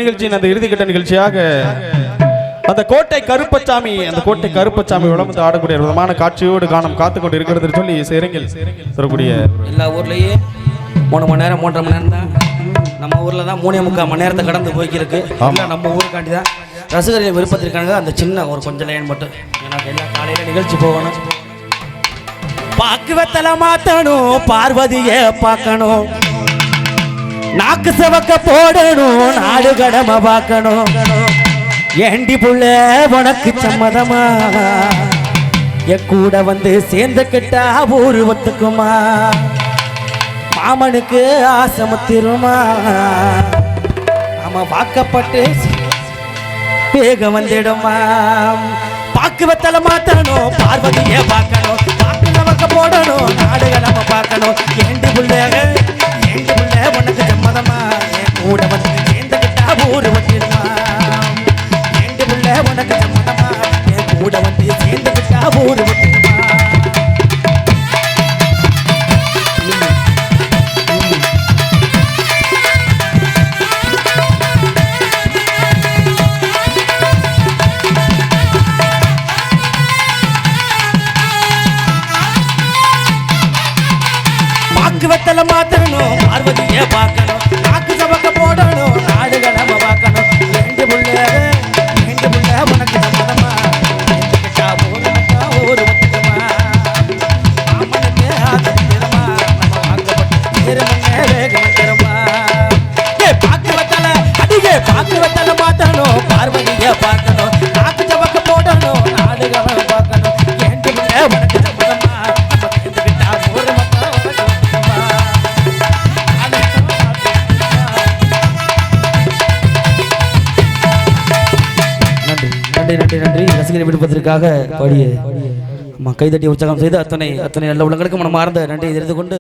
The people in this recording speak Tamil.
நிகழ்ச்சியின் அந்த இறுதிக்கட்ட நிகழ்ச்சியாக அந்த கோட்டை கருப்பச்சாமி விளம்பரத்தை ஆடக்கூடிய விதமான காட்சியோடு காணம் காத்துக்கொண்டு இருக்கிறது சொல்லி இசையரங்கில் தரக்கூடிய எல்லா ஊர்லயே 3 மணி நேரம் 3.5 மணி நேரம் தான். நம்ம ஊர்ல தான் 3.25 மணி நேரத்தை கடந்து போய்க்கிருக்கு. நம்ம ஊருக்காண்டி தான் ரசிகர்களின் விருப்பத்திற்காக அந்த சின்ன ஒரு கொஞ்சம் லைன் மட்டும். எனக்கு எல்லா காலையில நிகழ்ச்சி போகணும், பாக்குவத்தல மாத்தணும், பார்வதியை பார்க்கணும், நாக்கு செவக்க போடணும், நாடு கடமை பார்க்கணும். ஏண்டி புள்ள உனக்கு சம்மதமா? என் கூட வந்து சேர்ந்த கிட்டா ஊரு ஒத்துக்குமா? மாமனுக்கு ஆசமத்திருமா? ஆமா வாக்கப்பட்டு வேக வந்துடுமா? பாக்கு வத்தல மாத்தணும், பார்வதியை பார்க்கணும், பாக்கு நமக்கு போடணும், நாடு கடமை பார்க்கணும். ஏண்டி புள்ள உனக்கு சம்மதமா? என் கூட வந்து சேர்ந்த கிட்டா ஊரு ஒத்துக்குமா? ஏண்டி புள்ள உனக்கு சம்மதமா? என் கூட வந்து சேர்ந்த கிட்டா ஊரு ஒத்துக்குமா? வெத்தல மாத்தணும், பார்வதியை பார்க்கணும், நாக்கு சபக்க போடணும், நாடு கடமை பார்க்கணும். ஏண்டி புள்ள உனக்கு சம்மதமா? ஊரு ஒத்துக்குமா? மாமனுக்கு ஆசைமா? நம்ம வாக்கப்பட்டு திருமண வேகம் திருமா? பாக்கு வெத்தல மாத்தணும், பார்வதியை பார்க்கணும், நாக்கு சபக்க போடணும், நாடு கடமை பார்க்கணும். ஏண்டி புள்ள உனக்கு சம்மதமா? நன்றி ரசிகரை விடுப்பதற்காக பாடிய கைதட்டி உற்சாகம் செய்து அத்தனை நல்ல உள்ளங்களுக்கும் மனமார்ந்த நன்றி தெரிந்து கொண்டு